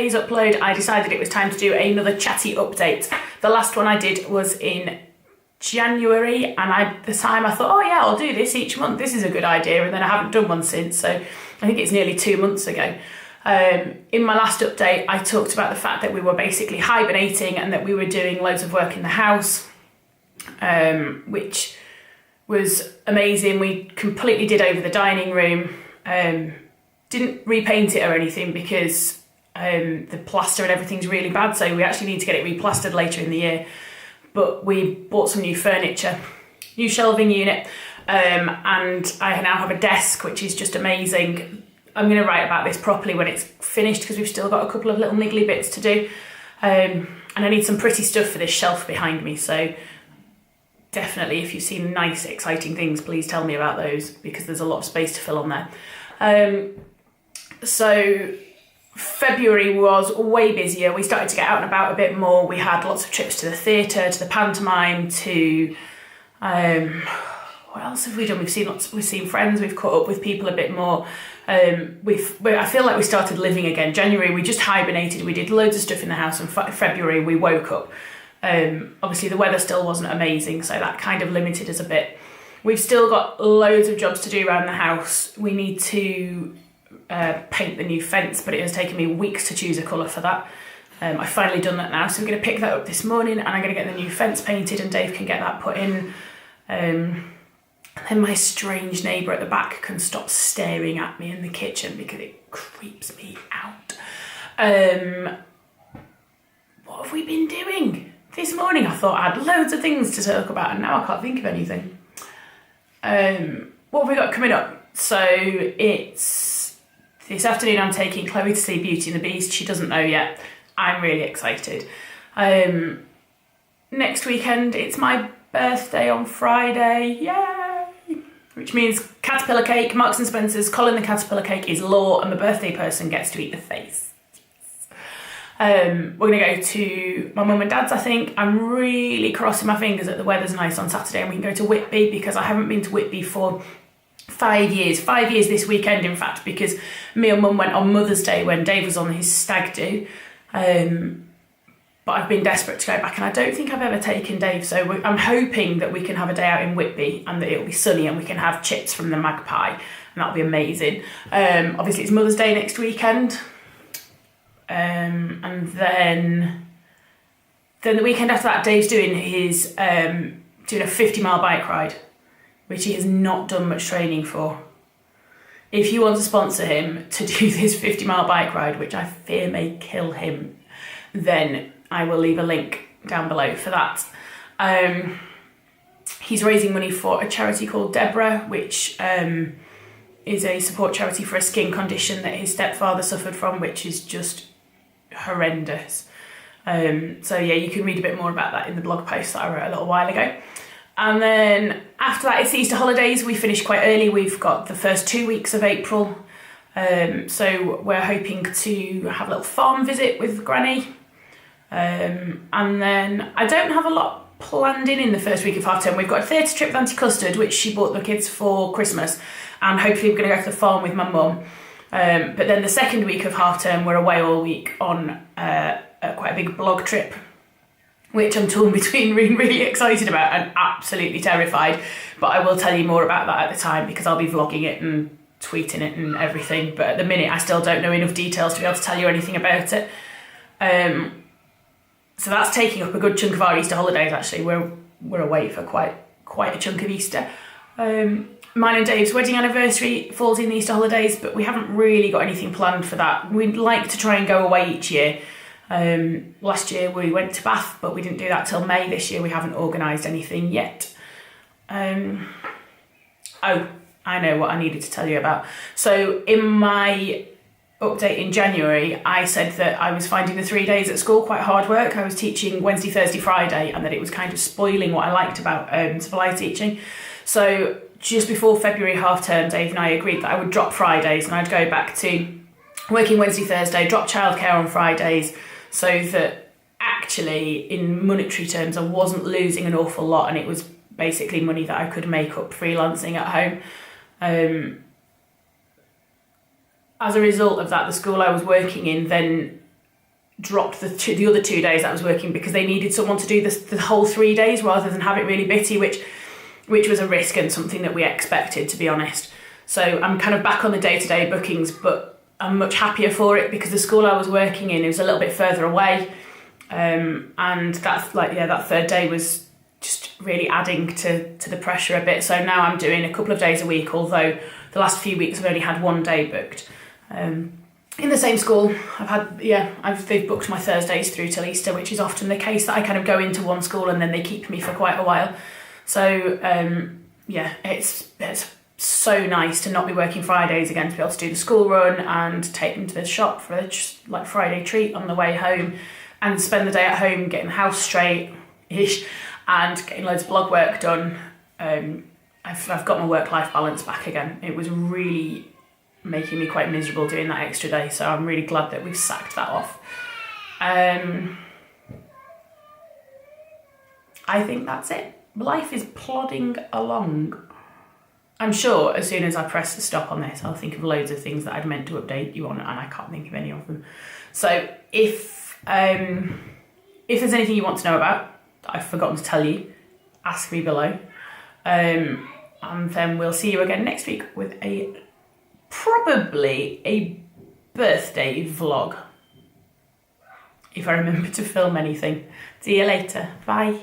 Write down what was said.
today's upload, I decided it was time to do another Chatty update. The last one I did was in January, and at the time I thought, oh yeah, I'll do this each month. This is a good idea, and then I haven't done one since, so I think it's nearly 2 months ago. In my last update, I talked about the fact that we were basically hibernating and that we were doing loads of work in the house, which was amazing. We completely did over the dining room. Didn't repaint it or anything because the plaster and everything's really bad, so we actually need to get it replastered later in the year. But we bought some new furniture, new shelving unit, and I now have a desk, which is just amazing. I'm going to write about this properly when it's finished because we've still got a couple of little niggly bits to do. And I need some pretty stuff for this shelf behind me, so definitely if you've seen nice, exciting things, please tell me about those because there's a lot of space to fill on there. So February was way busier. We started to get out and about a bit more. We had lots of trips to the theatre, to the pantomime, to what else have we done? We've seen friends, we've caught up with people a bit more. I feel like we started living again. January we just hibernated, we did loads of stuff in the house, and February we woke up. Obviously the weather still wasn't amazing, so that kind of limited us a bit. We've still got loads of jobs to do around the house. We need to paint the new fence, but it has taken me weeks to choose a colour for that. I've finally done that now, so we're going to pick that up this morning, and I'm going to get the new fence painted and Dave can get that put in. Then my strange neighbour at the back can stop staring at me in the kitchen because it creeps me out. What have we been doing? This morning I thought I had loads of things to talk about and now I can't think of anything. What have we got coming up? So it's this afternoon I'm taking Chloe to see Beauty and the Beast. She doesn't know yet. I'm really excited. Next weekend it's my birthday on Friday. Yay! Which means caterpillar cake, Marks and Spencer's, Colin the caterpillar cake is law, and the birthday person gets to eat the face. We're going to go to my mum and dad's, I think. I'm really crossing my fingers that the weather's nice on Saturday and we can go to Whitby because I haven't been to Whitby for 5 years. 5 years this weekend, in fact, because me and mum went on Mother's Day when Dave was on his stag do. But I've been desperate to go back and I don't think I've ever taken Dave, so I'm hoping that we can have a day out in Whitby and that it'll be sunny and we can have chips from the Magpie, and that'll be amazing. Obviously it's Mother's Day next weekend, and then the weekend after that Dave's doing his doing a 50-mile bike ride, which he has not done much training for. If you want to sponsor him to do this 50-mile bike ride, which I fear may kill him, then I will leave a link down below for that. He's raising money for a charity called Deborah, which is a support charity for a skin condition that his stepfather suffered from, which is just horrendous. So yeah, you can read a bit more about that in the blog post that I wrote a little while ago. And then after that, it's Easter holidays. We finish quite early. We've got the first 2 weeks of April. So we're hoping to have a little farm visit with Granny. And then I don't have a lot planned in the first week of half term. We've got a theatre trip with Auntie Custard, which she bought the kids for Christmas, and hopefully we're going to go to the farm with my mum. But then the second week of half term we're away all week on quite a big blog trip, which I'm torn between being really excited about and absolutely terrified, but I will tell you more about that at the time because I'll be vlogging it and tweeting it and everything, but at the minute I still don't know enough details to be able to tell you anything about it. So that's taking up a good chunk of our Easter holidays. Actually, we're away for quite a chunk of Easter. Mine and Dave's wedding anniversary falls in the Easter holidays, but we haven't really got anything planned for that. We'd like to try and go away each year. Last year we went to Bath, but we didn't do that till May. This year we haven't organised anything yet. Oh, I know what I needed to tell you about. So in my update in January, I said that I was finding the 3 days at school quite hard work. I was teaching Wednesday, Thursday, Friday, and that it was kind of spoiling what I liked about supply teaching. So just before February half term, Dave and I agreed that I would drop Fridays and I'd go back to working Wednesday, Thursday, drop childcare on Fridays, so that actually in monetary terms I wasn't losing an awful lot, and it was basically money that I could make up freelancing at home. As a result of that, the school I was working in then dropped the other 2 days that I was working because they needed someone to do the whole 3 days rather than have it really bitty, which was a risk and something that we expected, to be honest. So I'm kind of back on the day-to-day bookings, but I'm much happier for it because the school I was working in, it was a little bit further away. And that third day was just really adding to the pressure a bit. So now I'm doing a couple of days a week, although the last few weeks I've only had 1 day booked. In the same school, they've booked my Thursdays through till Easter, which is often the case, that I kind of go into one school and then they keep me for quite a while. So it's so nice to not be working Fridays again, to be able to do the school run and take them to the shop for a Friday treat on the way home, and spend the day at home getting the house straight-ish and getting loads of blog work done. I've got my work-life balance back again. It was really making me quite miserable doing that extra day, so I'm really glad that we've sacked that off. I think that's it. Life is plodding along. I'm sure as soon as I press the stop on this, I'll think of loads of things that I'd meant to update you on, and I can't think of any of them. So if there's anything you want to know about that I've forgotten to tell you, ask me below. And then we'll see you again next week with probably a birthday vlog, if I remember to film anything. See you later. Bye.